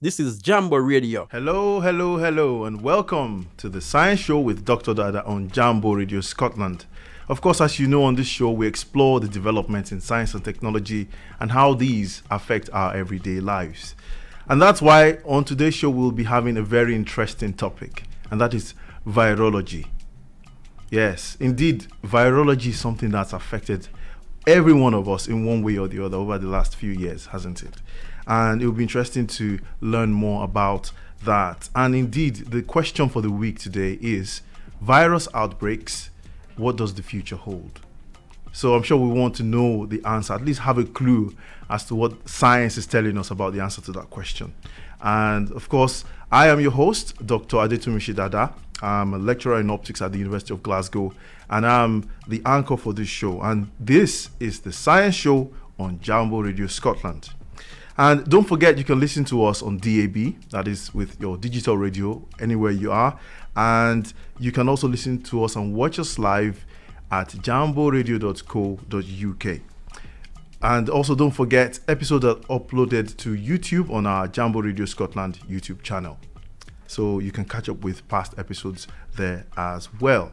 This is Jambo Radio. Hello, and welcome to the Science Show with Dr. Dada on Jambo Radio Scotland. Of course, as you know, on this show, we explore the developments in science and technology and how these affect our everyday lives. And that's why on today's show, we'll be having a very interesting topic, and that is virology. Yes, indeed, virology is something that's affected every one of us in one way or the other over the last few years, hasn't it? And it will be interesting to learn more about that. And indeed, the question for the week today is virus outbreaks, what does the future hold? So I'm sure we want to know the answer, at least have a clue as to what science is telling us about the answer to that question. And of course, I am your host, Dr. Adetunmise Dada. I'm a lecturer in optics at the University of Glasgow, and I'm the anchor for this show. And this is the Science Show on Jambo Radio Scotland. And don't forget, you can listen to us on DAB, that is with your digital radio, anywhere you are. And you can also listen to us and watch us live at jamboradio.co.uk. And also don't forget, episodes are uploaded to YouTube on our Jambo Radio Scotland YouTube channel. So you can catch up with past episodes there as well.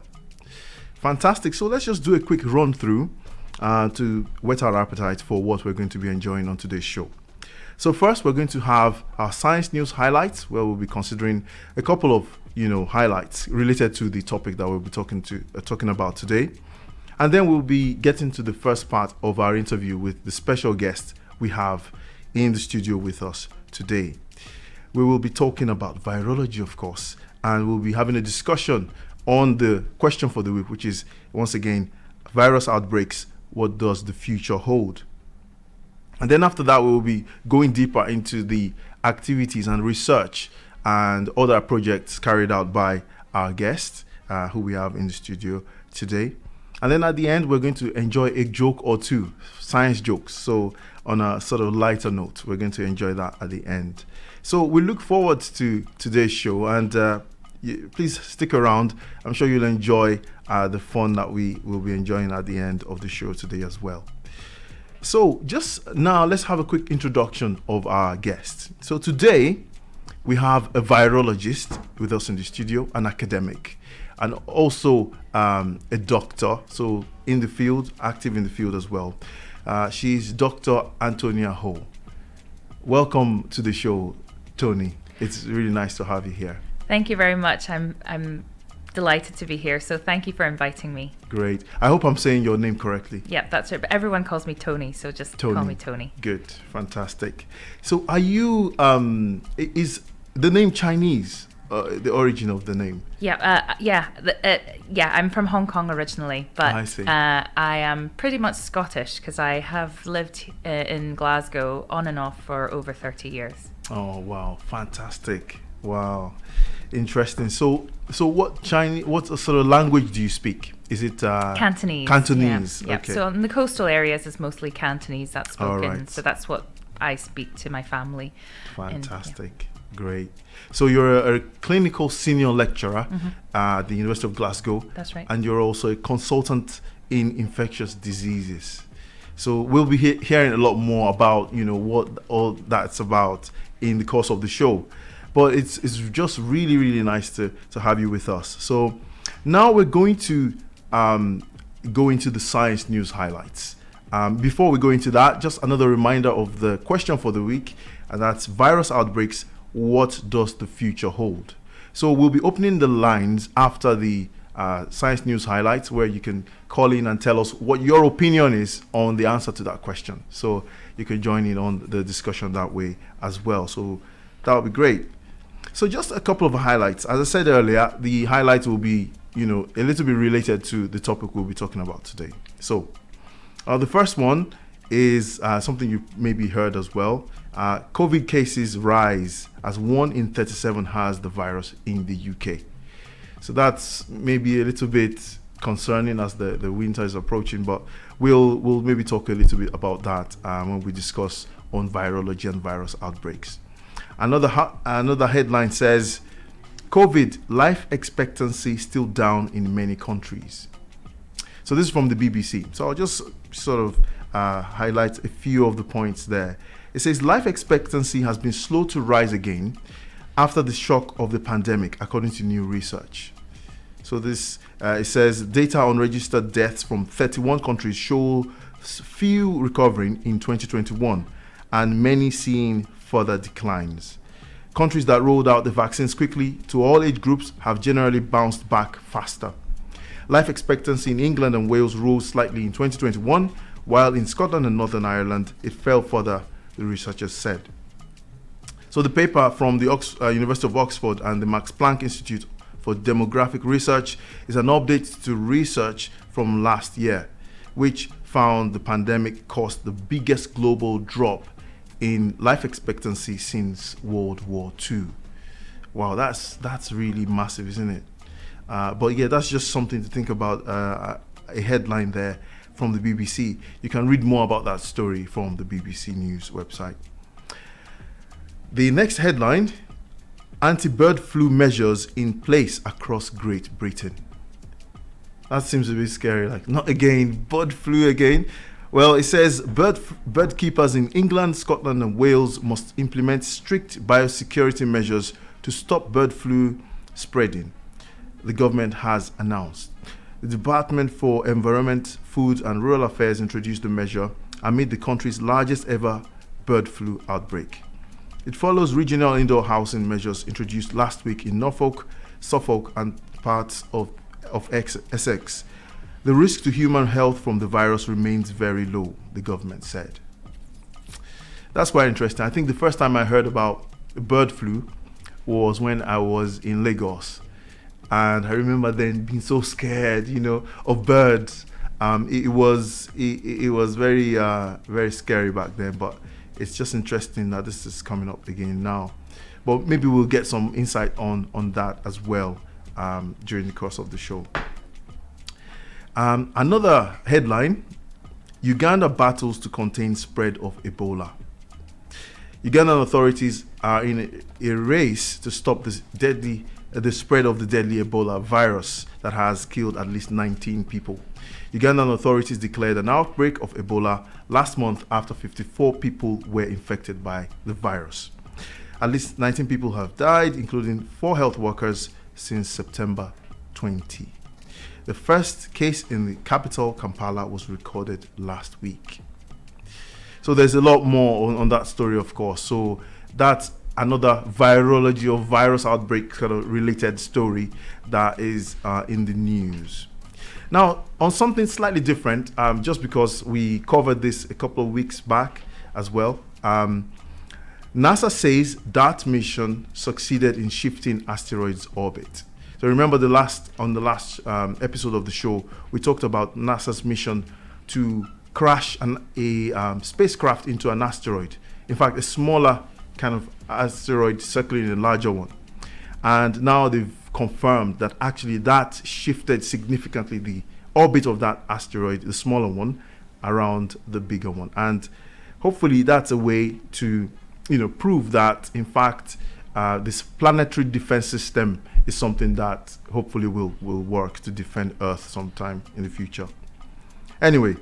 Fantastic. So let's just do a quick run through to whet our appetite for what we're going to be enjoying on today's show. So first, we're going to have our science news highlights, where we'll be considering a couple of highlights related to the topic that we'll be talking about today. And then we'll be getting to the first part of our interview with the special guest we have in the studio with us today. We will be talking about virology, of course, and we'll be having a discussion on the question for the week, which is, once again, virus outbreaks, what does the future hold? And then after that, we will be going deeper into the activities and research and other projects carried out by our guest, who we have in the studio today. And then at the end, we're going to enjoy a joke or two, science jokes. So on a sort of lighter note, we're going to enjoy that at the end. So we look forward to today's show, and please stick around. I'm sure you'll enjoy the fun that we will be enjoying at the end of the show today as well. So just now, let's have a quick introduction of our guest. So today, we have a virologist with us in the studio, an academic, and also a doctor, so in the field, active in the field as well. She's Dr. Anthonia Ho. Welcome to the show, Tony. It's really nice to have you here. Thank you very much. I'm delighted to be here, so thank you for inviting me. Great. I hope I'm saying your name correctly. Yeah, that's right, but everyone calls me Tony, so just call me Tony. Good. Fantastic. So are you, is the name Chinese, the origin of the name? I'm from Hong Kong originally, but I see. I am pretty much Scottish because I have lived in Glasgow on and off for over 30 years. Oh, wow. Fantastic. Wow. Interesting. So what sort of language do you speak? Is it Cantonese? Cantonese. Yeah. Okay. So in the coastal areas, it's mostly Cantonese that's spoken. Right. So that's what I speak to my family. Fantastic. Great. So you're a clinical senior lecturer at the University of Glasgow. That's right. And you're also a consultant in infectious diseases. So we'll be hearing a lot more about what all that's about in the course of the show. But it's just really, really nice to have you with us. So now we're going to go into the science news highlights. Before we go into that, just another reminder of the question for the week, and that's virus outbreaks, what does the future hold? So we'll be opening the lines after the science news highlights, where you can call in and tell us what your opinion is on the answer to that question. So you can join in on the discussion that way as well. So that would be great. So just a couple of highlights. As I said earlier, the highlights will be, a little bit related to the topic we'll be talking about today. So the first one is something you maybe heard as well. COVID cases rise as 1 in 37 has the virus in the UK. So that's maybe a little bit concerning as the winter is approaching, but we'll maybe talk a little bit about that when we discuss on virology and virus outbreaks. Another headline says, COVID, life expectancy still down in many countries. So this is from the BBC. So I'll just sort of highlight a few of the points there. It says life expectancy has been slow to rise again after the shock of the pandemic, according to new research. So this, it says data on registered deaths from 31 countries show few recovering in 2021 and many seeing further declines. Countries that rolled out the vaccines quickly to all age groups have generally bounced back faster. Life expectancy in England and Wales rose slightly in 2021, while in Scotland and Northern Ireland it fell further, the researchers said. So the paper from the University of Oxford and the Max Planck Institute for Demographic Research is an update to research from last year, which found the pandemic caused the biggest global drop in life expectancy since World War II. Wow, that's really massive, isn't it? But yeah, that's just something to think about, a headline there from the BBC. You can read more about that story from the BBC News website. The next headline, anti-bird flu measures in place across Great Britain. That seems a bit scary, like not again, bird flu again. Well, it says bird keepers in England, Scotland and Wales must implement strict biosecurity measures to stop bird flu spreading, the government has announced. The Department for Environment, Food and Rural Affairs introduced the measure amid the country's largest ever bird flu outbreak. It follows regional indoor housing measures introduced last week in Norfolk, Suffolk and parts of Essex. The risk to human health from the virus remains very low, the government said. That's quite interesting. I think the first time I heard about bird flu was when I was in Lagos. And I remember then being so scared, of birds. It was very, very scary back then, but it's just interesting that this is coming up again now. But maybe we'll get some insight on that as well during the course of the show. Another headline, Uganda battles to contain spread of Ebola. Ugandan authorities are in a race to stop the spread of the deadly Ebola virus that has killed at least 19 people. Ugandan authorities declared an outbreak of Ebola last month after 54 people were infected by the virus. At least 19 people have died, including 4 health workers, since September 20. The first case in the capital, Kampala, was recorded last week. So there's a lot more on that story, of course. So that's another virology or virus outbreak kind of related story that is in the news. Now, on something slightly different, just because we covered this a couple of weeks back as well, NASA says that mission succeeded in shifting asteroids' orbit. So remember on the last episode of the show, we talked about NASA's mission to crash a spacecraft into an asteroid. In fact, a smaller kind of asteroid circling a larger one. And now they've confirmed that actually that shifted significantly the orbit of that asteroid, the smaller one, around the bigger one. And hopefully that's a way to, prove that, in fact, this planetary defense system is something that hopefully will work to defend Earth sometime in the future. Anyway,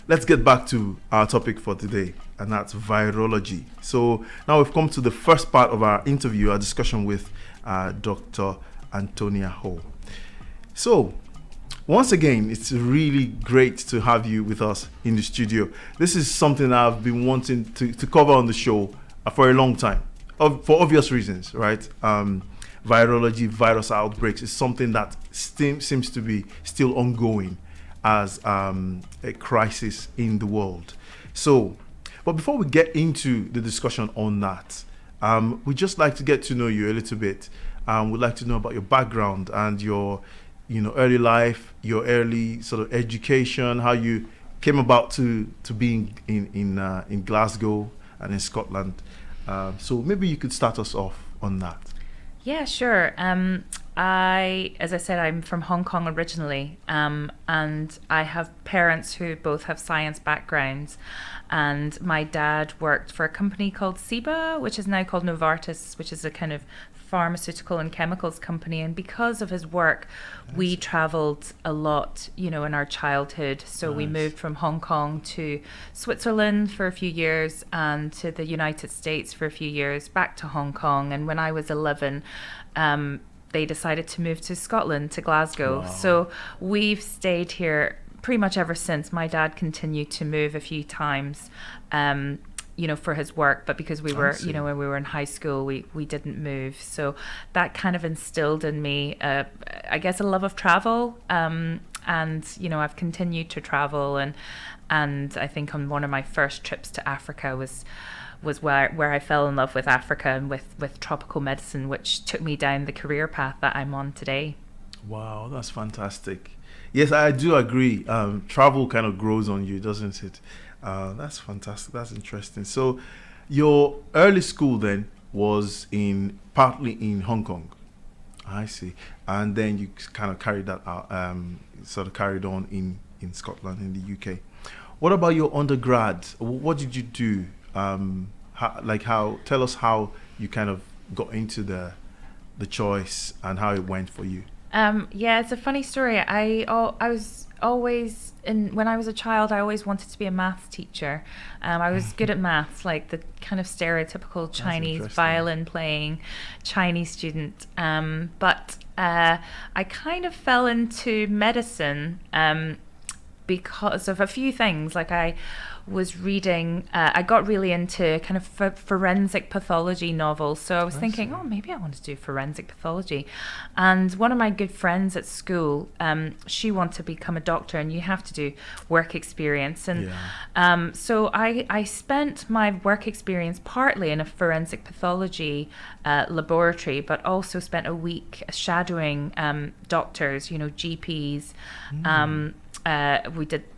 let's get back to our topic for today, and that's virology. So now we've come to the first part of our interview, our discussion with Dr. Anthonia Ho. So once again, it's really great to have you with us in the studio. This is something I've been wanting to cover on the show for a long time, for obvious reasons, right? Virology, virus outbreaks is something that seems to be still ongoing as a crisis in the world. So, but before we get into the discussion on that, we'd just like to get to know you a little bit. We'd like to know about your background and your, early life, your early sort of education, how you came about to being in Glasgow and in Scotland. So maybe you could start us off on that. Yeah, sure. as I said, I'm from Hong Kong originally, and I have parents who both have science backgrounds. And my dad worked for a company called SIBA, which is now called Novartis, which is a kind of pharmaceutical and chemicals company. And because of his work, we traveled a lot, in our childhood. So we moved from Hong Kong to Switzerland for a few years and to the United States for a few years, back to Hong Kong. And when I was 11, they decided to move to Scotland, to Glasgow. Wow. So we've stayed here pretty much ever since. My dad continued to move a few times, for his work, but because we were, when we were in high school, we didn't move. So that kind of instilled in me, I guess, a love of travel. And, I've continued to travel, and I think on one of my first trips to Africa was where I fell in love with Africa and with tropical medicine, which took me down the career path that I'm on today. Wow, that's fantastic. Yes, I do agree. Travel kind of grows on you, doesn't it? That's fantastic. That's interesting. So your early school then was partly in Hong Kong. I see. And then you kind of carried that out, sort of carried on in Scotland, in the UK. What about your undergrad? What did you do? Tell us how you kind of got into the choice and how it went for you. It's a funny story. I was always, when I was a child, I always wanted to be a maths teacher. I was good at maths, like the kind of stereotypical Chinese violin playing Chinese student. But I kind of fell into medicine because of a few things. Like I was reading, I got really into kind of forensic pathology novels. So I was thinking, maybe I want to do forensic pathology. And one of my good friends at school, she wanted to become a doctor, and you have to do work experience. And so I spent my work experience partly in a forensic pathology laboratory, but also spent a week shadowing doctors, GPs.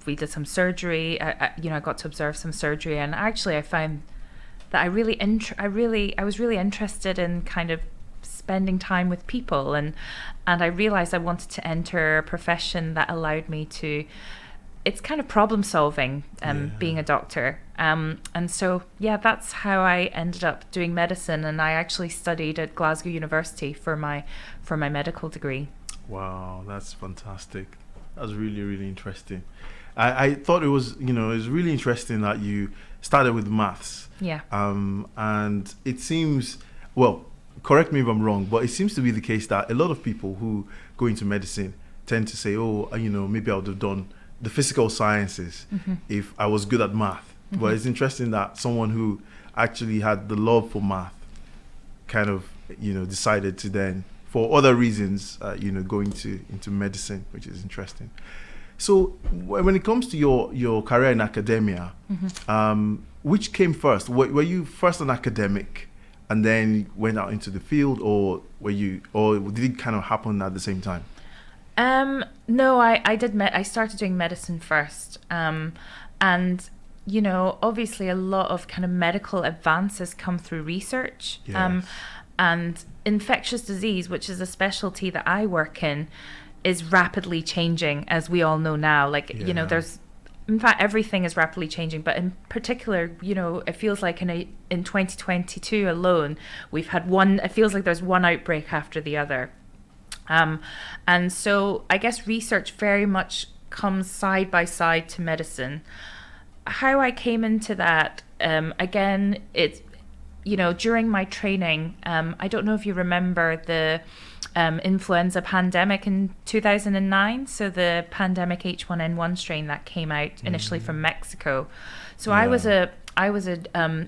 We did some surgery. I got to observe some surgery, and actually I found that I was really interested in kind of spending time with people, and I realized I wanted to enter a profession that allowed me to. It's kind of problem solving, being a doctor, and so that's how I ended up doing medicine, and I actually studied at Glasgow University for my medical degree. Wow, that's fantastic. That's really, really interesting. I thought it was really interesting that you started with maths. Yeah. And it seems, well, correct me if I'm wrong, but it seems to be the case that a lot of people who go into medicine tend to say, maybe I would have done the physical sciences if I was good at math. But it's interesting that someone who actually had the love for math kind of, decided to then, for other reasons, go into medicine, which is interesting. So when it comes to your career in academia, which came first? Were you first an academic and then went out into the field, or did it kind of happen at the same time? No, I started doing medicine first, and obviously a lot of kind of medical advances come through research. Yes. And infectious disease, which is a specialty that I work in, is rapidly changing, as we all know now. There's, in fact, everything is rapidly changing, but in particular, it feels like in 2022 alone, we've had it feels like there's one outbreak after the other. And so I guess research very much comes side by side to medicine. How I came into that, again, it's, during my training, I don't know if you remember the influenza pandemic in 2009. So the pandemic H1N1 strain that came out initially from Mexico. So I was a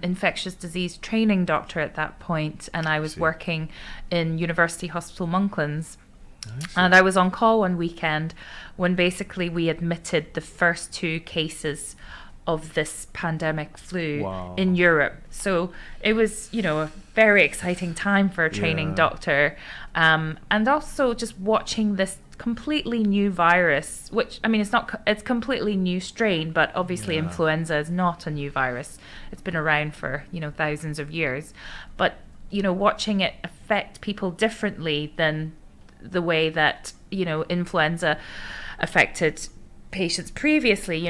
infectious disease training doctor at that point, and I was working in University Hospital Monklands. And I was on call one weekend when basically we admitted the first 2 cases of this pandemic flu in Europe. So it was, a very exciting time for a training doctor. And also just watching this completely new virus, which, it's completely new strain, but obviously influenza is not a new virus. It's been around for, thousands of years. But, watching it affect people differently than the way that, influenza affected patients previously.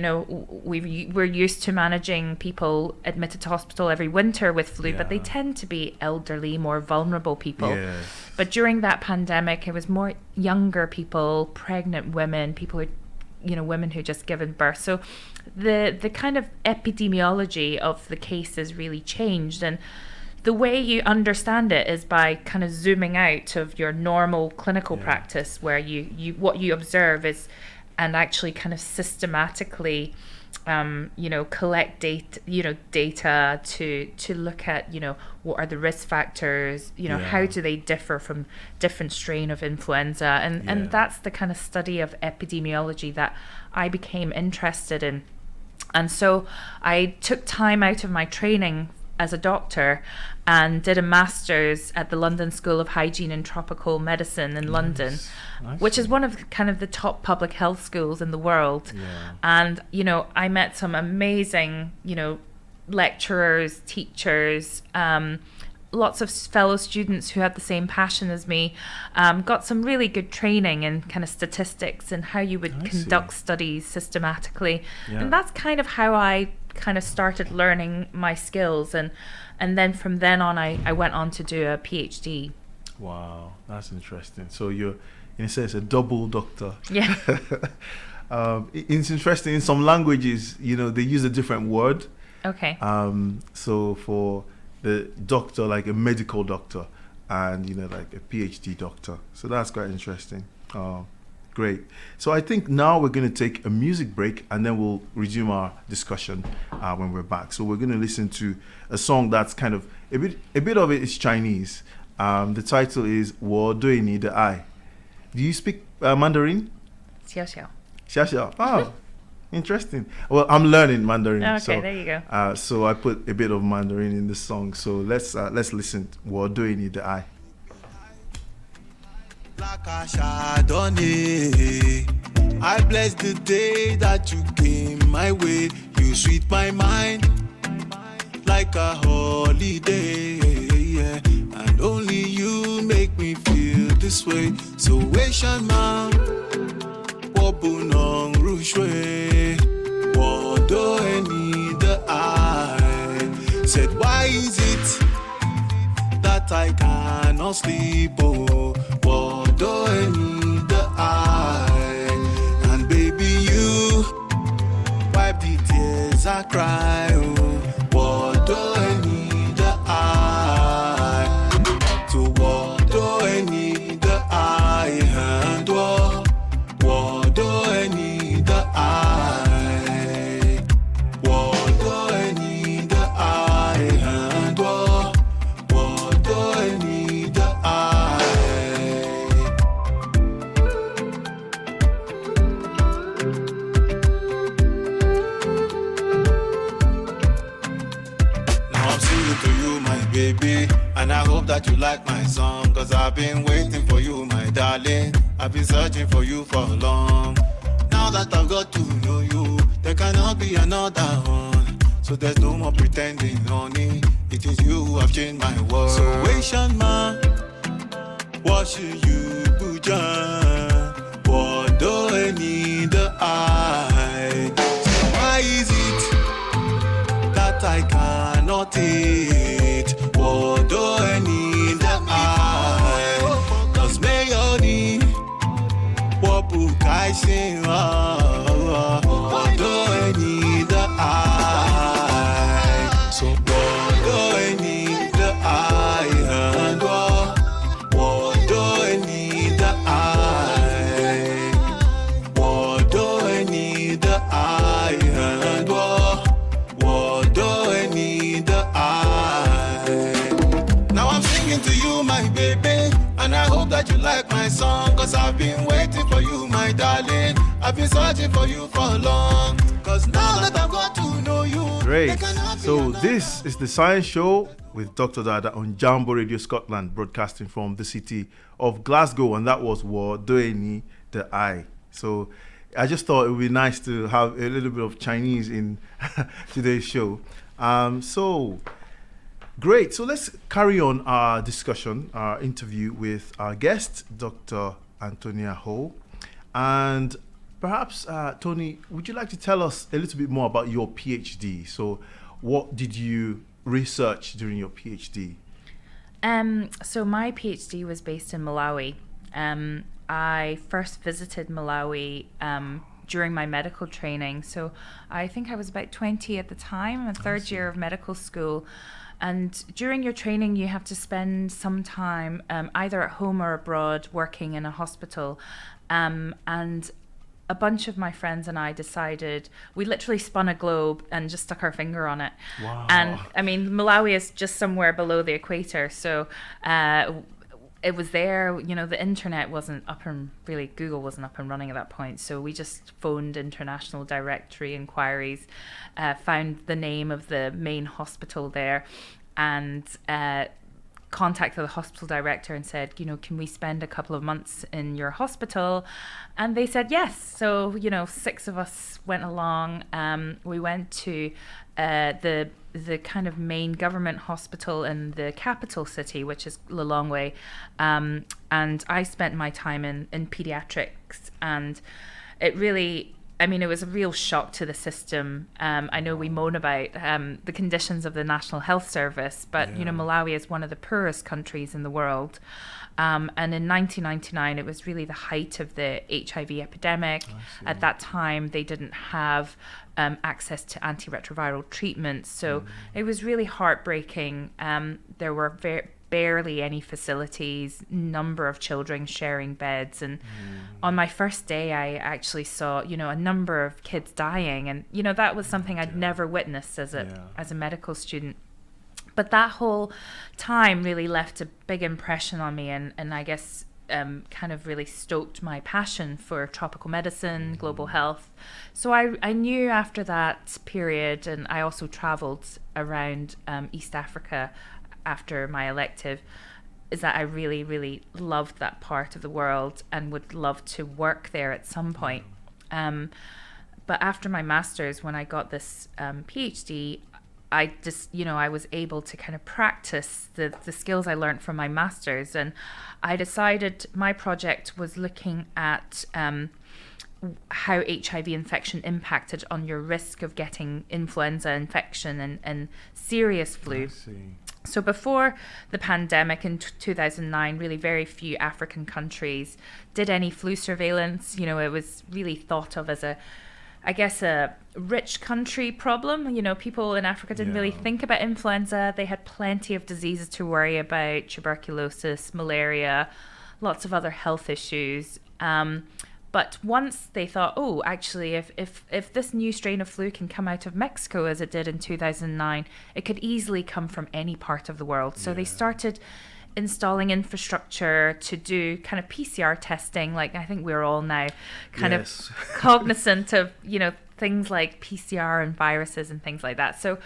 We're used to managing people admitted to hospital every winter with flu, but they tend to be elderly, more vulnerable people. Yes. But during that pandemic, it was more younger people, pregnant women, people who, women who just given birth. So the kind of epidemiology of the cases really changed. And the way you understand it is by kind of zooming out of your normal clinical practice, where you what you observe is, and actually kind of systematically, collect data to look at, what are the risk factors, how do they differ from different strain of influenza, and that's the kind of study of epidemiology that I became interested in. And so I took time out of my training as a doctor and did a master's at the London School of Hygiene and Tropical Medicine in London, which is one of kind of the top public health schools in the world. And, I met some amazing, lecturers, teachers, lots of fellow students who had the same passion as me, got some really good training in kind of statistics and how you would conduct studies systematically. And that's kind of how I kind of started learning my skills, and then from then on I went on to do a PhD. Wow, that's interesting. So you're, in a sense, a double doctor. Yeah. It's interesting, in some languages, they use a different word. Okay. So for the doctor, like a medical doctor, and like a PhD doctor. So that's quite interesting. Great. So I think now we're going to take a music break, and then we'll resume our discussion when we're back. So we're going to listen to a song that's kind of a bit of it is Chinese. The title is 我对你的爱. Do you speak Mandarin? 小小. 小小. Oh, interesting. Well, I'm learning Mandarin. Okay, so, there you go. So I put a bit of Mandarin in the song. So let's listen. 我对你的爱. Like a Chardonnay, I bless the day that you came my way. You sweet my mind like a holiday, and only you make me feel this way. So Asian man, wabunong rushwe, wado any the eye. Said, why is it that I cannot sleep? Oh, do I need the eye? And baby, you wipe the tears I cry. Oh, what do I need the eye? So what do I need the eye? And what do I need the eye? What do I need the eye? And what do I need the eye? Baby, and I hope that you like my song, cause I've been waiting for you, my darling. I've been searching for you for long. Now that I've got to know you, there cannot be another one. So there's no more pretending, honey. It is you who have changed my world. So Asian man, what should you do, John? What do I need the eye? So why is it that I cannot eat? What do I need the eye? Cause mayoni, what book I sing? What do I need the eye? So what do I need the eye? And what do I need the eye? What do I need the eye? And what do I need the eye? Now I'm singing to you, my baby, and I hope that you like my song, cause I've been waiting for you, my darling. I've been searching for you for long, cause now that I've got to know you. Great. So this is the Science Show with Dr. Dada on Jambo Radio Scotland, broadcasting from the city of Glasgow, and that was Wo Doeni the Eye. So I just thought it would be nice to have a little bit of Chinese in today's show. So great. So let's carry on our discussion, our interview with our guest, Dr. Anthonia Ho. And perhaps, Tony, would you like to tell us a little bit more about your PhD? So what did you research during your PhD? So my PhD was based in Malawi. I first visited Malawi during my medical training. So I think I was about 20 at the time, a third year of medical school. And during your training, you have to spend some time either at home or abroad working in a hospital. And a bunch of my friends and I decided, we literally spun a globe and just stuck our finger on it. Wow. And I mean, Malawi is just somewhere below the equator. So it was there, you know, the internet wasn't up and really, Google wasn't up and running at that point. So we just phoned international directory inquiries, found the name of the main hospital there, and contacted the hospital director and said, you know, can we spend a couple of months in your hospital? And they said yes. So, you know, 6 of us went along. We went to the kind of main government hospital in the capital city, which is Lilongwe. And I spent my time in pediatrics, and it really, I mean, it was a real shock to the system. I know we moan about the conditions of the National Health Service, but, you know, Malawi is one of the poorest countries in the world. And in 1999, it was really the height of the HIV epidemic. At that time, they didn't have access to antiretroviral treatments. So it was really heartbreaking. There were barely any facilities, number of children sharing beds. And on my first day, I actually saw, you know, a number of kids dying. And, you know, that was something I'd never witnessed as a medical student. But that whole time really left a big impression on me, and I guess kind of really stoked my passion for tropical medicine, global health. So I knew after that period, and I also travelled around East Africa after my elective, is that I really, really loved that part of the world and would love to work there at some point. But after my master's, when I got this PhD, I just, you know, I was able to kind of practice the skills I learned from my master's, and I decided my project was looking at how HIV infection impacted on your risk of getting influenza infection and serious flu. So before the pandemic in 2009, really very few African countries did any flu surveillance. You know, it was really thought of as a rich country problem. You know, people in Africa didn't really think about influenza. They had plenty of diseases to worry about, tuberculosis, malaria, lots of other health issues. But once they thought, oh, actually, if this new strain of flu can come out of Mexico as it did in 2009, it could easily come from any part of the world. So they started installing infrastructure to do kind of PCR testing. Like, I think we're all now kind of cognizant of, you know, things like PCR and viruses and things like that. So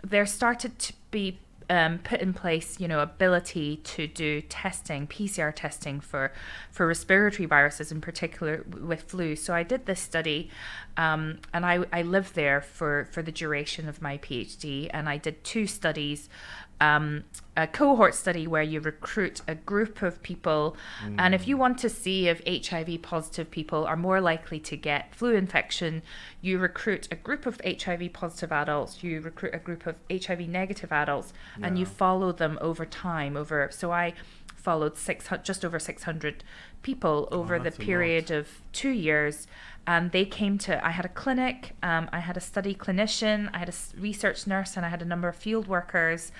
there started to be put in place, you know, ability to do testing, PCR testing for respiratory viruses, in particular with flu. So I did this study, and I lived there for the duration of my PhD, and I did 2 studies. A cohort study where you recruit a group of people, and if you want to see if HIV positive people are more likely to get flu infection, you recruit a group of HIV positive adults, you recruit a group of HIV negative adults, and you follow them over time. So I followed just over 600 people over the period of 2 years. And they came to, I had a clinic, I had a study clinician, I had a research nurse, and I had a number of field workers.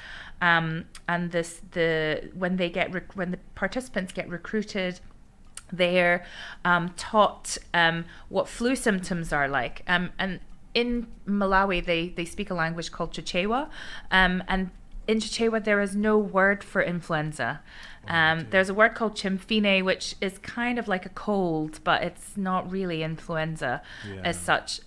And when the participants get recruited, they're taught what flu symptoms are like. And in Malawi, they speak a language called Chichewa, and in Chichewa there is no word for influenza. There's a word called chimfine, which is kind of like a cold, but it's not really influenza as such.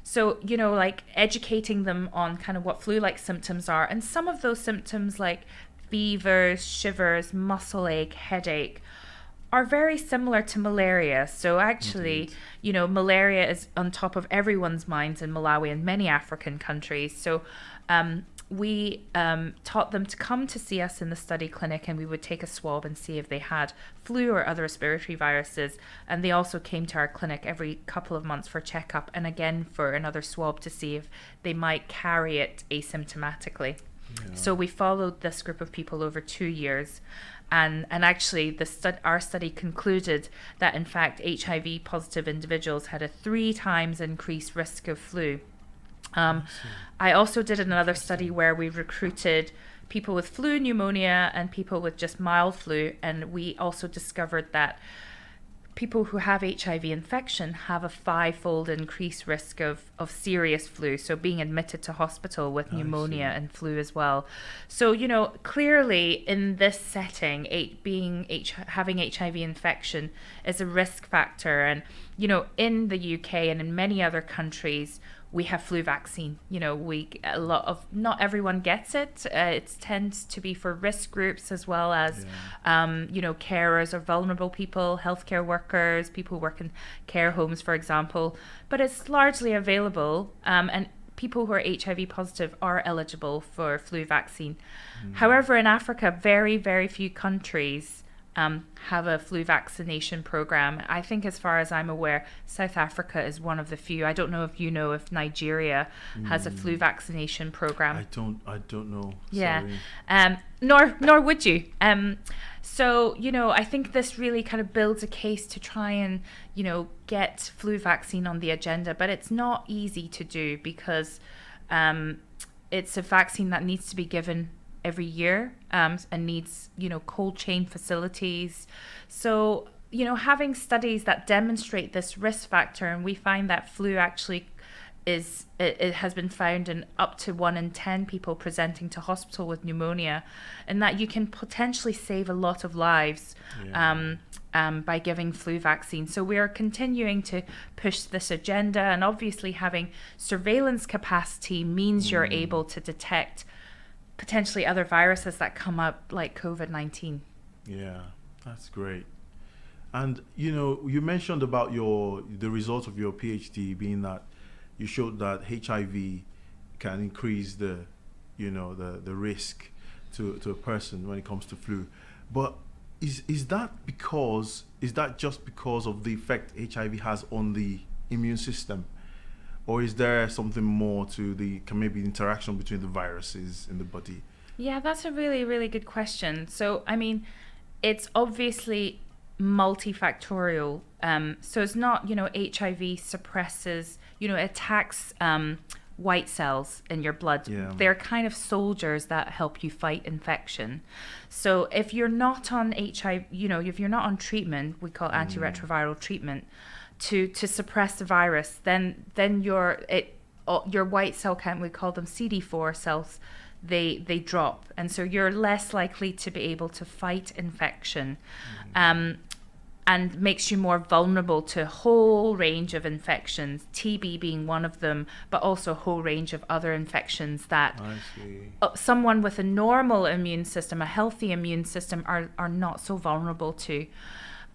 So, you know, like educating them on kind of what flu-like symptoms are. And some of those symptoms like fevers, shivers, muscle ache, headache are very similar to malaria. So actually, you know, malaria is on top of everyone's minds in Malawi and many African countries. So we taught them to come to see us in the study clinic, and we would take a swab and see if they had flu or other respiratory viruses. And they also came to our clinic every couple of months for checkup, and again for another swab to see if they might carry it asymptomatically. Yeah. So we followed this group of people over 2 years. And actually, our study concluded that, in fact, HIV positive individuals had a 3 times increased risk of flu. I also did another study where we recruited people with flu, pneumonia, and people with just mild flu. And we also discovered that people who have HIV infection have a 5-fold increased risk of serious flu, so being admitted to hospital with pneumonia and flu as well. So, clearly in this setting, having HIV infection is a risk factor. And, in the UK and in many other countries, we have flu vaccine. Not everyone gets it. It tends to be for risk groups as well as, carers or vulnerable people, healthcare workers, people who work in care homes, for example. But it's largely available, and people who are HIV positive are eligible for flu vaccine. However, in Africa, very, very few countries have a flu vaccination program. I think, as far as I'm aware, South Africa is one of the few. I don't know if Nigeria has a flu vaccination program. I don't know. Yeah. Sorry. Nor would you. So, I think this really kind of builds a case to try and, get flu vaccine on the agenda, but it's not easy to do because it's a vaccine that needs to be given every year, and needs, cold chain facilities. So, having studies that demonstrate this risk factor, and we find that flu actually it has been found in up to 1 in 10 people presenting to hospital with pneumonia, and that you can potentially save a lot of lives by giving flu vaccine. So we are continuing to push this agenda, and obviously having surveillance capacity means you're able to detect potentially other viruses that come up, like COVID-19. Yeah, that's great. And you mentioned about the result of your PhD being that you showed that HIV can increase the risk to a person when it comes to flu. But is that just because of the effect HIV has on the immune system? Or is there something more to maybe interaction between the viruses in the body? Yeah, that's a really, really good question. So, it's obviously multifactorial. So it's not, HIV suppresses, attacks white cells in your blood. Yeah. They're kind of soldiers that help you fight infection. So if you're not on HIV, if you're not on treatment, we call antiretroviral treatment, to suppress the virus, then your white cell count, we call them CD4 cells, they drop, and so you're less likely to be able to fight infection, and makes you more vulnerable to a whole range of infections, TB being one of them, but also a whole range of other infections that someone with a normal immune system, a healthy immune system, are not so vulnerable to.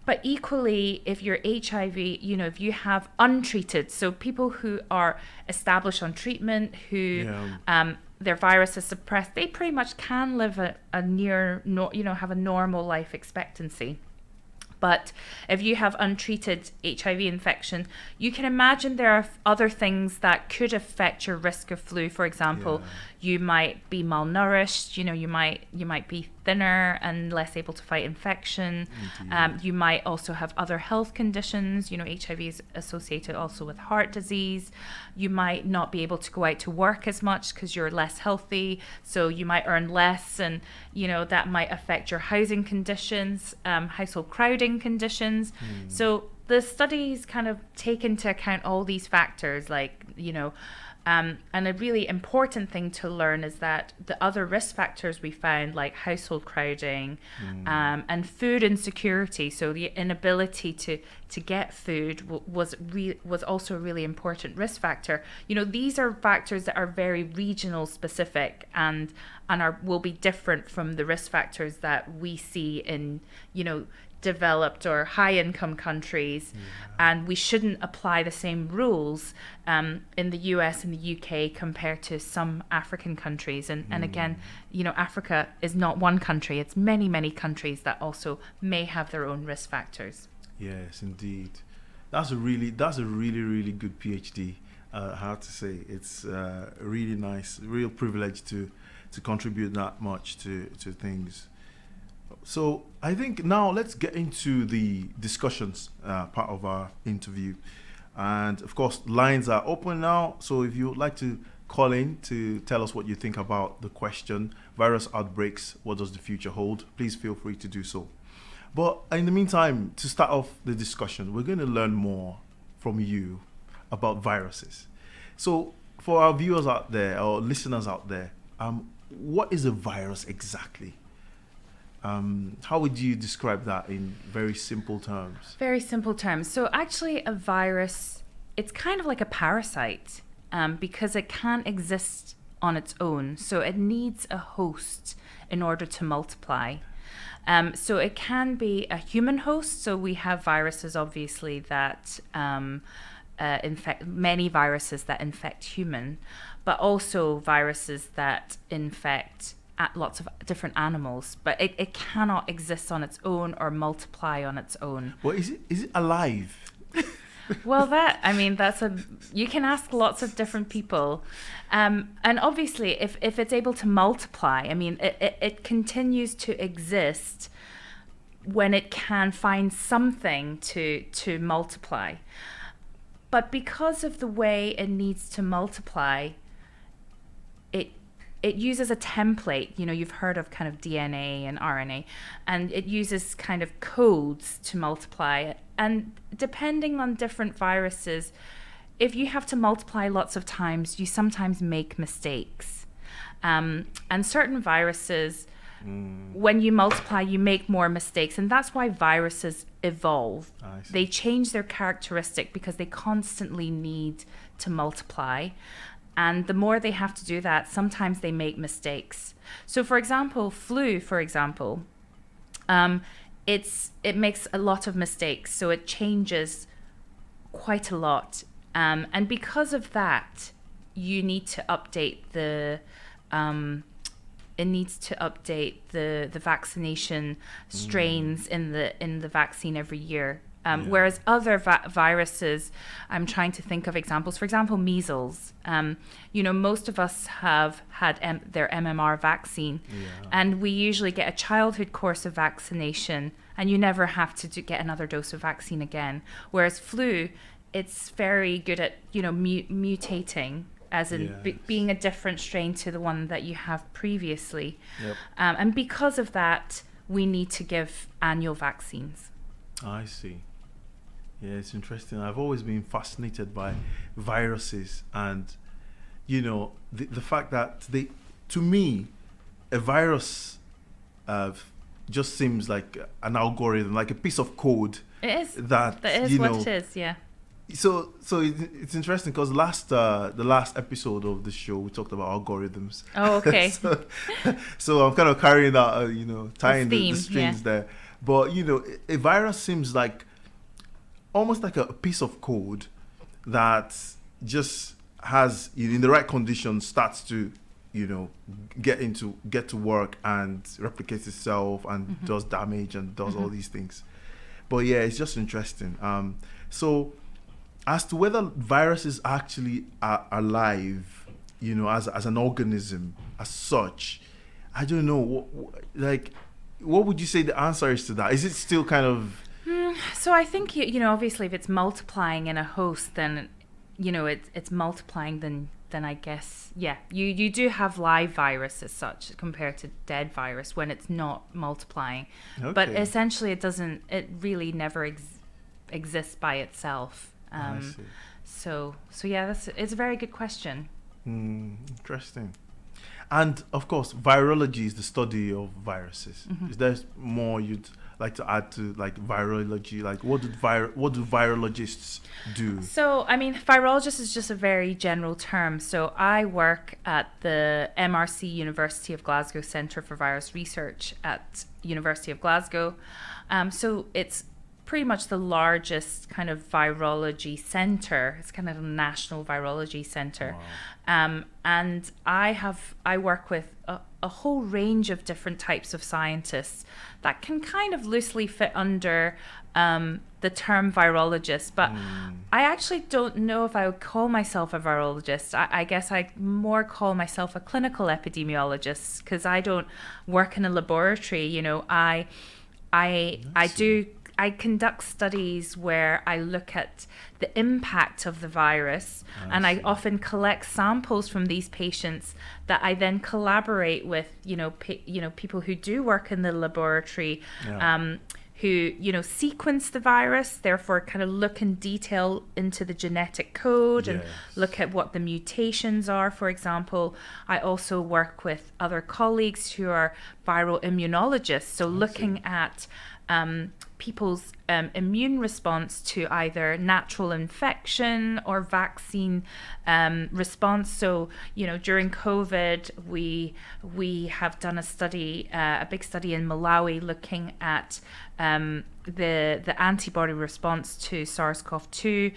But equally, if you're HIV, if you have untreated, so people who are established on treatment, who their virus is suppressed, they pretty much can live have a normal life expectancy. But if you have untreated HIV infection, you can imagine there are other things that could affect your risk of flu. For example, you might be malnourished, you might be thinner and less able to fight infection. You might also have other health conditions. HIV is associated also with heart disease. You might not be able to go out to work as much because you're less healthy, so you might earn less, and that might affect your housing conditions, household crowding conditions. So the studies kind of take into account all these factors, and a really important thing to learn is that the other risk factors we found, like household crowding, and food insecurity, so the inability to get food was also a really important risk factor. These are factors that are very regional specific and will be different from the risk factors that we see in developed or high income countries, and we shouldn't apply the same rules in the US and the UK compared to some African countries. And again, Africa is not one country, it's many, many countries that also may have their own risk factors. Yes, indeed. That's a really, really good PhD. I have to say, it's really nice, real privilege to contribute that much to things. So I think now let's get into the discussions part of our interview. And of course, lines are open now. So if you would like to call in to tell us what you think about the question, virus outbreaks, what does the future hold? Please feel free to do so. But in the meantime, to start off the discussion, we're going to learn more from you about viruses. So for our viewers out there, or listeners out there, what is a virus exactly? How would you describe that in very simple terms? Very simple terms. So actually a virus, it's kind of like a parasite because it can't exist on its own. So it needs a host in order to multiply. So it can be a human host. So we have viruses, obviously, that infect, many viruses that infect human, but also viruses that infect lots of different animals. But it cannot exist on its own or multiply on its own. Well, is it alive? Well, you can ask lots of different people. And obviously, if it's able to multiply, it continues to exist when it can find something to multiply. But because of the way it needs to multiply, it uses a template. You've heard of kind of DNA and RNA, and it uses kind of codes to multiply. And depending on different viruses, if you have to multiply lots of times, you sometimes make mistakes. And certain viruses, when you multiply, you make more mistakes. And that's why viruses evolve. They change their characteristic because they constantly need to multiply. And the more they have to do that, sometimes they make mistakes. So for example, flu, it makes a lot of mistakes. So it changes quite a lot. And because of that, you need to update the vaccination strains in the vaccine every year. Whereas other viruses, I'm trying to think of examples. For example, measles. Most of us have had their MMR vaccine, and we usually get a childhood course of vaccination, and you never have to get another dose of vaccine again. Whereas flu, it's very good at mutating, as in being a different strain to the one that you have previously. And because of that, we need to give annual vaccines. I see. Yeah, it's interesting. I've always been fascinated by viruses, and the fact that to me, a virus just seems like an algorithm, like a piece of code. It is. That is what it is. Yeah. So it's interesting because the last episode of the show we talked about algorithms. Oh, okay. so I'm kind of carrying that, tying the strings there. But a virus seems like almost like a piece of code that just has, in the right conditions, starts to get to work and replicates itself and does damage and does all these things. But yeah, it's just interesting. So as to whether viruses actually are alive, as an organism as such, I don't know. What would you say the answer is to that? Is it still kind of... So I think, obviously if it's multiplying in a host, then, it's multiplying, then I guess, yeah, you do have live virus as such compared to dead virus when it's not multiplying. Okay. But essentially it really never exists by itself. I see. So yeah, it's a very good question. Interesting. And of course, virology is the study of viruses. Is there more you'd like to add to like virology? Like what do virologists do? So, I mean, virologist is just a very general term. So I work at the MRC University of Glasgow Centre for Virus Research at University of Glasgow. So it's pretty much the largest kind of virology centre. It's kind of a national virology centre. Wow. And I work with a whole range of different types of scientists that can kind of loosely fit under the term virologist, but I actually don't know if I would call myself a virologist. I guess I more call myself a clinical epidemiologist, because I don't work in a laboratory. You know, I conduct studies where I look at the impact of the virus, and I often collect samples from these patients that I then collaborate with, people who do work in the laboratory, who, sequence the virus, therefore kind of look in detail into the genetic code and look at what the mutations are, for example. I also work with other colleagues who are viral immunologists, so looking at people's immune response to either natural infection or vaccine response. So, during COVID, we have done a study, a big study in Malawi, looking at the antibody response to SARS-CoV-2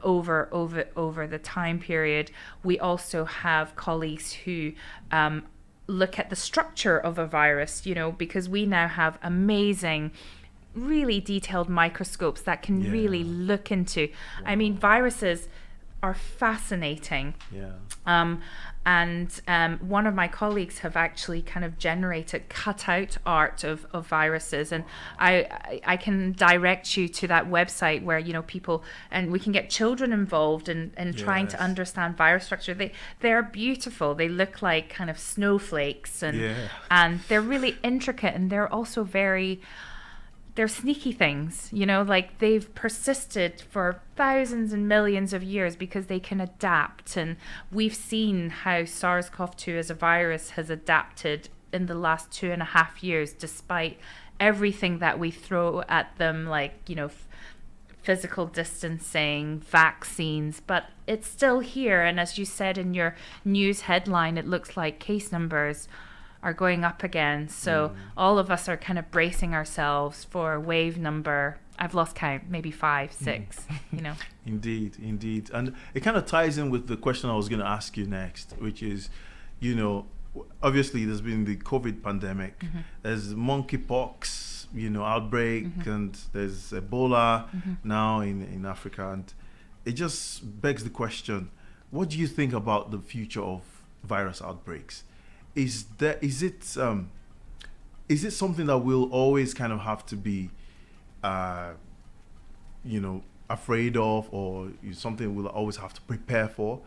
over the time period. We also have colleagues who look at the structure of a virus, because we now have amazing, really detailed microscopes that can really look into. I mean, viruses are fascinating. And one of my colleagues have actually kind of generated cutout art of viruses, and I can direct you to that website where people, and we can get children involved in trying to understand virus structure. They're beautiful. They look like kind of snowflakes, and they're really intricate, and they're also they're sneaky things, like they've persisted for thousands and millions of years because they can adapt. And we've seen how SARS-CoV-2 as a virus has adapted in the last 2.5 years, despite everything that we throw at them, like, physical distancing, vaccines, but it's still here. And as you said in your news headline, it looks like case numbers are going up again. So all of us are kind of bracing ourselves for wave number, I've lost count, maybe 5, 6, Indeed. And it kind of ties in with the question I was going to ask you next, which is, obviously there's been the COVID pandemic, there's monkeypox, outbreak, and there's Ebola now in Africa. And it just begs the question, what do you think about the future of virus outbreaks? Is it something that we'll always kind of have to be, afraid of, or something we'll always have to prepare for,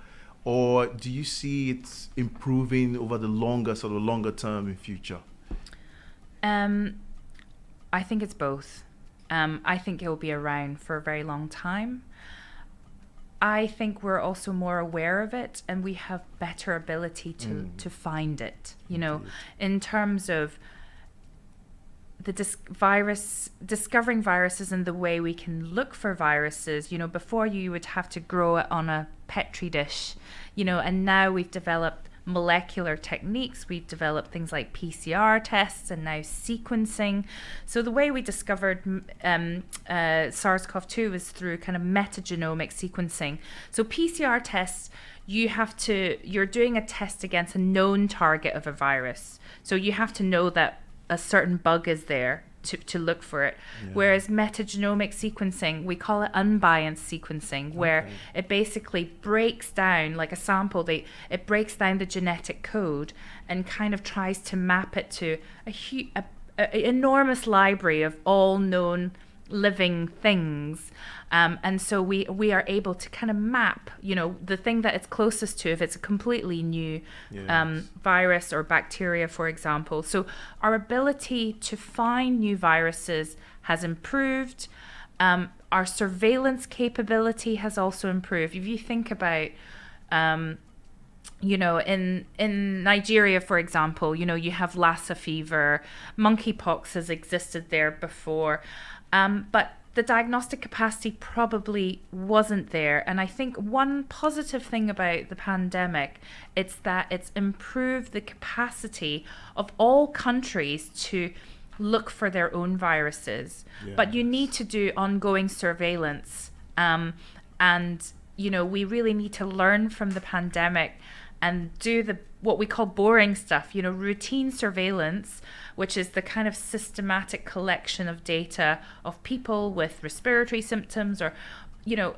or do you see it improving over the longer term in future? I think it's both. I think it will be around for a very long time. I think we're also more aware of it, and we have better ability to find it, in terms of the discovering viruses and the way we can look for viruses. Before you would have to grow it on a petri dish, and now we've developed molecular techniques. We've developed things like PCR tests and now sequencing. So the way we discovered SARS-CoV-2 was through kind of metagenomic sequencing. So PCR tests, you're doing a test against a known target of a virus. So you have to know that a certain bug is there to look for it. Whereas metagenomic sequencing, we call it unbiased sequencing, where it basically breaks down, like a sample, it breaks down the genetic code and kind of tries to map it to a enormous library of all known living things. And so we are able to kind of map, the thing that it's closest to, if it's a completely new virus or bacteria, for example. So our ability to find new viruses has improved. Our surveillance capability has also improved. If you think about you know, in Nigeria, for example, you know, you have Lassa fever, monkeypox has existed there before, but the diagnostic capacity probably wasn't there. And I think one positive thing about the pandemic, it's that it's improved the capacity of all countries to look for their own viruses. Yes. But you need to do ongoing surveillance. And, you know, we really need to learn from the pandemic and do what we call boring stuff, you know, routine surveillance, which is the kind of systematic collection of data of people with respiratory symptoms, or, you know,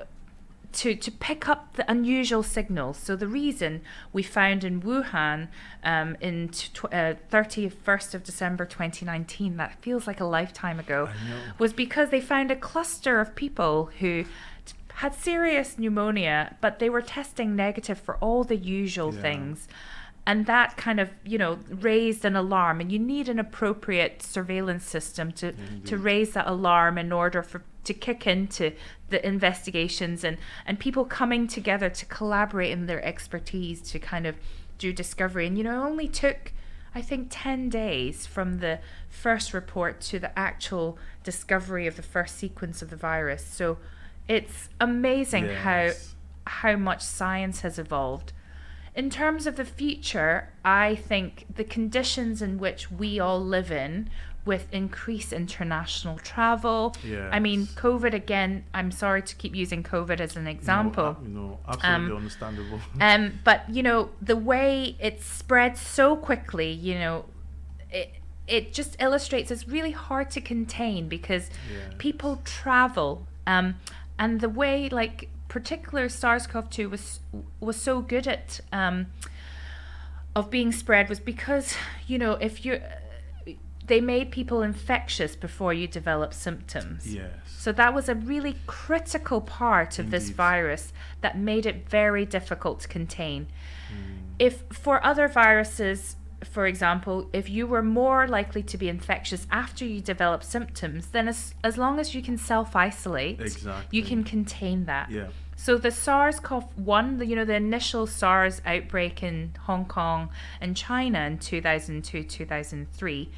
to pick up the unusual signals. So the reason we found in Wuhan in 31st of December 2019, that feels like a lifetime ago, was because they found a cluster of people who had serious pneumonia, but they were testing negative for all the usual things. And that kind of, you know, raised an alarm. And you need an appropriate surveillance system to raise that alarm in order to kick into the investigations, and people coming together to collaborate in their expertise to kind of do discovery. And, you know, it only took, I think, 10 days from the first report to the actual discovery of the first sequence of the virus. So it's amazing how much science has evolved. In terms of the future, I think the conditions in which we all live in, with increased international travel. Yes. I mean, COVID, again, I'm sorry to keep using COVID as an example. No, absolutely understandable. But, you know, the way it spread so quickly, you know, it just illustrates it's really hard to contain because people travel. And the way, like, particular SARS-CoV-2 was so good at of being spread was because, you know, they made people infectious before you develop symptoms. Yes. So that was a really critical part of this virus that made it very difficult to contain. If for other viruses, for example, if you were more likely to be infectious after you develop symptoms, then as long as you can self-isolate, you can contain that. Yeah. So the SARS-CoV-1, you know, the initial SARS outbreak in Hong Kong and China in 2002, 2003,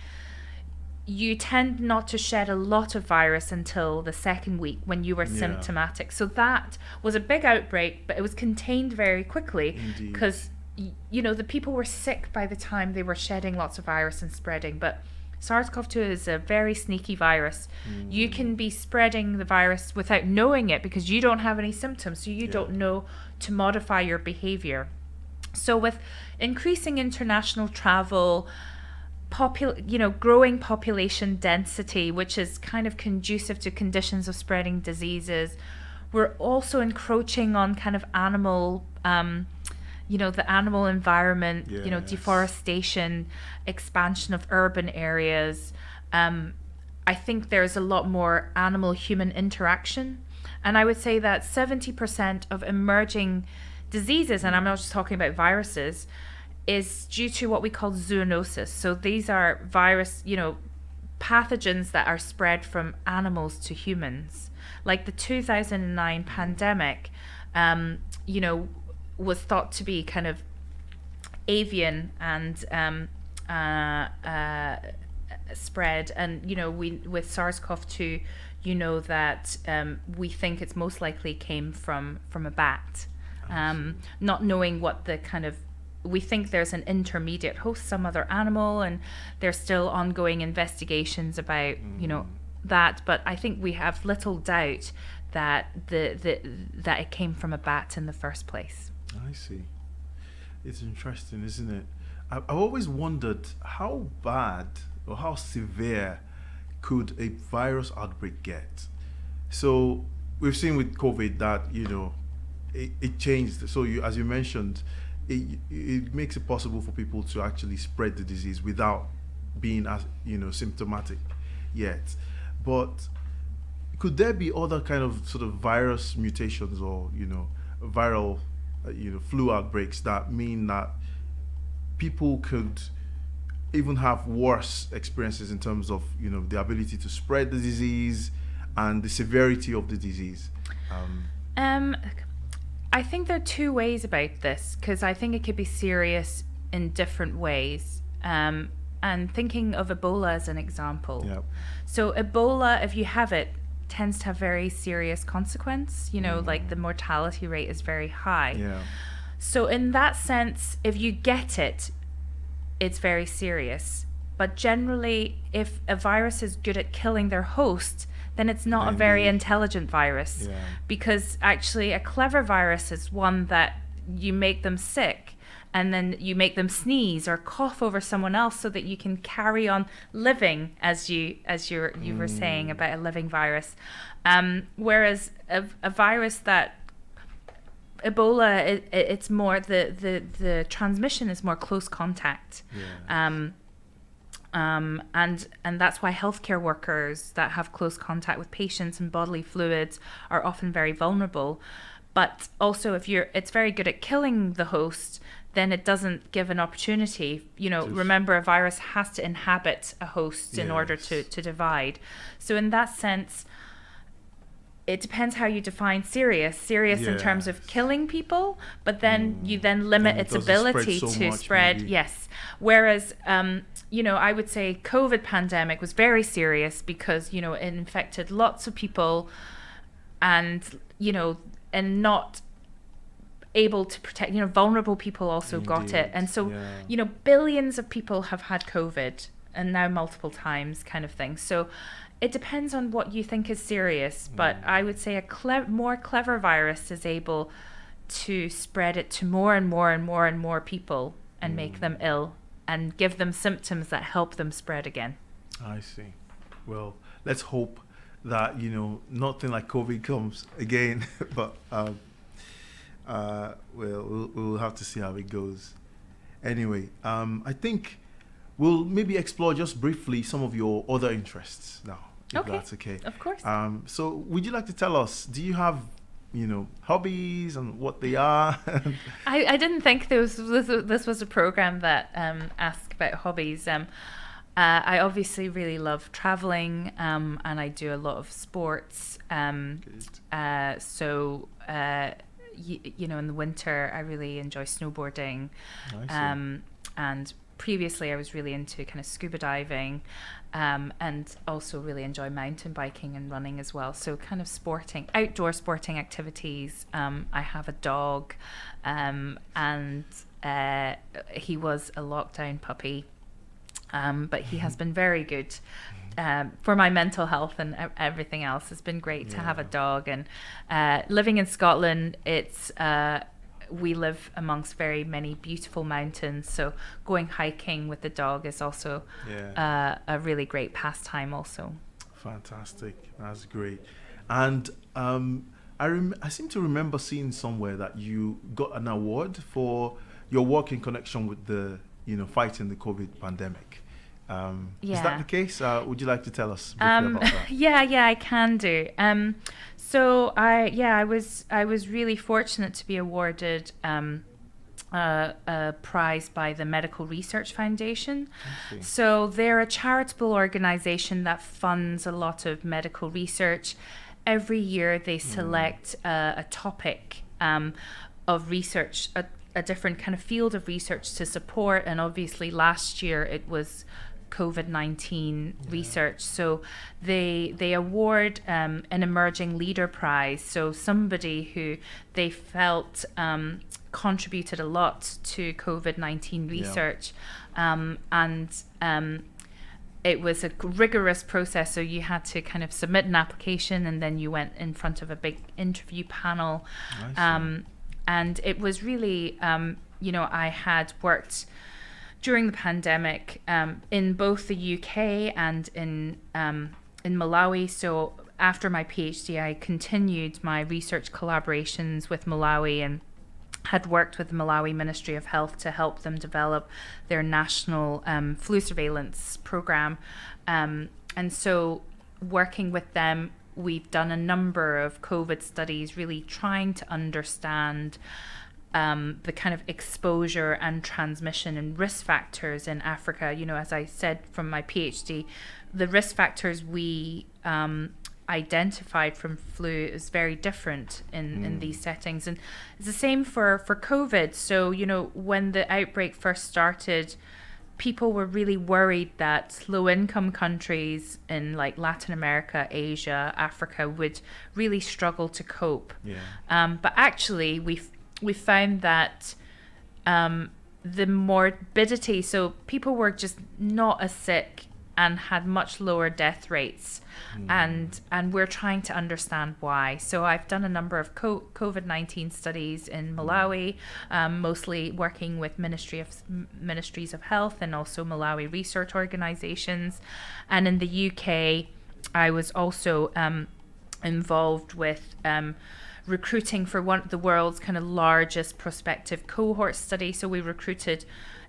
you tend not to shed a lot of virus until the second week when you were symptomatic. So that was a big outbreak, but it was contained very quickly because, you know, the people were sick by the time they were shedding lots of virus and spreading. But SARS-CoV-2 is a very sneaky virus. You can be spreading the virus without knowing it because you don't have any symptoms, so you don't know to modify your behavior. So with increasing international travel, growing population density, which is kind of conducive to conditions of spreading diseases, we're also encroaching on kind of animal the animal environment, deforestation, expansion of urban areas. I think there's a lot more animal-human interaction. And I would say that 70% of emerging diseases, and I'm not just talking about viruses, is due to what we call zoonosis. So these are pathogens that are spread from animals to humans. Like the 2009 pandemic, was thought to be kind of avian and spread. And, with SARS-CoV-2, that we think it's most likely came from a bat. Not knowing what the kind of, we think there's an intermediate host, some other animal, and there's still ongoing investigations about, that. But I think we have little doubt that that it came from a bat in the first place. I see. It's interesting, isn't it? I've always wondered how bad or how severe could a virus outbreak get. So we've seen with COVID that, it changed. So as you mentioned, it makes it possible for people to actually spread the disease without being as symptomatic yet. But could there be other kind of sort of virus mutations or viral flu outbreaks that mean that people could even have worse experiences in terms of the ability to spread the disease and the severity of the disease? I think there are two ways about this, because I think it could be serious in different ways. And thinking of Ebola as an example. Yep. So Ebola, if you have it, tends to have very serious consequence. Like the mortality rate is very high. Yeah. So in that sense, if you get it, it's very serious. But generally, if a virus is good at killing their host, then it's not a very intelligent virus. Yeah. Because actually a clever virus is one that you make them sick and then you make them sneeze or cough over someone else so that you can carry on living, as you were saying about a living virus. Whereas a virus that Ebola, it's more the transmission is more close contact. Yeah. And that's why healthcare workers that have close contact with patients and bodily fluids are often very vulnerable. But also, it's very good at killing the host, then it doesn't give an opportunity. Remember, a virus has to inhabit a host in order to divide. So in that sense, it depends how you define serious in terms of killing people, but then you limit its ability to spread. Maybe. Yes. Whereas, I would say COVID pandemic was very serious because, it infected lots of people and not able to protect, vulnerable people also got it. And so, billions of people have had COVID and now multiple times kind of thing. So it depends on what you think is serious, but I would say a more clever virus is able to spread it to more and more and more and more people and make them ill and give them symptoms that help them spread again. I see. Well, let's hope that, nothing like COVID comes again, but we'll have to see how it goes. Anyway, I think we'll maybe explore just briefly some of your other interests now, if that's okay. Of course. So would you like to tell us, do you have, hobbies and what they are? I didn't think this was a program that asked about hobbies. I obviously really love traveling, and I do a lot of sports. So in the winter, I really enjoy snowboarding. And previously, I was really into kind of scuba diving, and also really enjoy mountain biking and running as well. So kind of outdoor sporting activities. I have a dog, and he was a lockdown puppy. But he has been very good for my mental health and everything else. It's been great to have a dog. And living in Scotland, we live amongst very many beautiful mountains. So going hiking with the dog is also a really great pastime also. Fantastic. That's great. And I seem to remember seeing somewhere that you got an award for your work in connection with the fighting the COVID pandemic. Is that the case? Would you like to tell us briefly about that? Yeah, I can do. So I was really fortunate to be awarded a prize by the Medical Research Foundation. So they're a charitable organization that funds a lot of medical research. Every year they select a topic of research, a different kind of field of research to support. And obviously last year it was COVID-19 research. So they award an emerging leader prize. So somebody who they felt contributed a lot to COVID-19 research. It was a rigorous process. So you had to kind of submit an application and then you went in front of a big interview panel. And it was really, I had worked during the pandemic in both the UK and in Malawi. So after my PhD, I continued my research collaborations with Malawi and had worked with the Malawi Ministry of Health to help them develop their national flu surveillance program. And so working with them, we've done a number of COVID studies, really trying to understand the kind of exposure and transmission and risk factors in Africa. As I said from my PhD, the risk factors we identified from flu is very different in these settings. And it's the same for COVID. So, when the outbreak first started, people were really worried that low-income countries in like Latin America, Asia, Africa would really struggle to cope. But actually, we found that the morbidity, so people were just not as sick and had much lower death rates. And we're trying to understand why. So I've done a number of COVID-19 studies in Malawi, mostly working with ministries of health and also Malawi research organizations. And in the UK, I was also involved with recruiting for one of the world's kind of largest prospective cohort study. So we recruited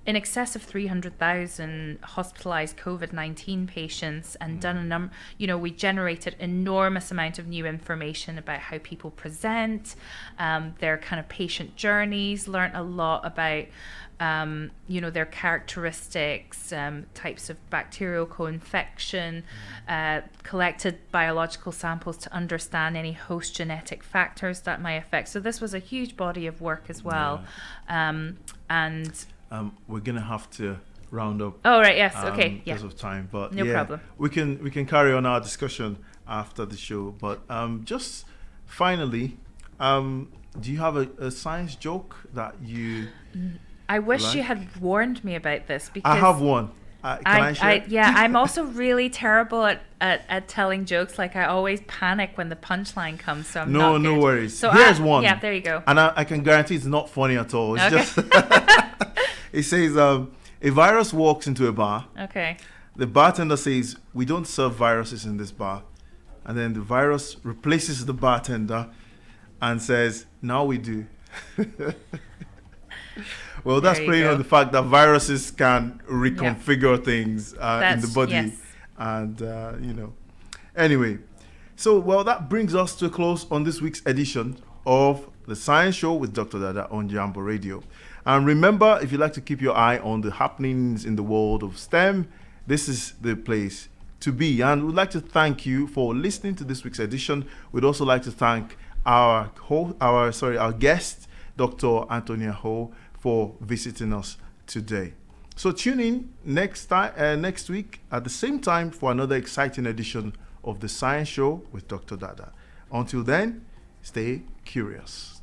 in excess of 300,000 hospitalized COVID-19 patients and done a number, we generated enormous amount of new information about how people present, their kind of patient journeys, learned a lot about, their characteristics, types of bacterial co-infection, collected biological samples to understand any host genetic factors that might affect. So this was a huge body of work as well. We're gonna have to round up. Oh right, yes, okay, because of time, but no problem. We can carry on our discussion after the show. But just finally, do you have a science joke that you? I wish you had warned me about this, because I have one. Can I share? I'm also really terrible at telling jokes. Like I always panic when the punchline comes. So I'm not no good. worries. So here's one. Yeah, there you go. And I can guarantee it's not funny at all. It's Okay. just. It says a virus walks into a bar. Okay. The bartender says, "We don't serve viruses in this bar," and then the virus replaces the bartender and says, "Now we do." Well, that's playing on the fact that viruses can reconfigure things in the body. Yes. And, Anyway, so, that brings us to a close on this week's edition of The Science Show with Dr. Dada on Jambo Radio. And remember, if you'd like to keep your eye on the happenings in the world of STEM, this is the place to be. And we'd like to thank you for listening to this week's edition. We'd also like to thank our guest, Dr. Anthonia Ho, for visiting us today. So tune in next week at the same time for another exciting edition of The Science Show with Dr. Dada. Until then, stay curious.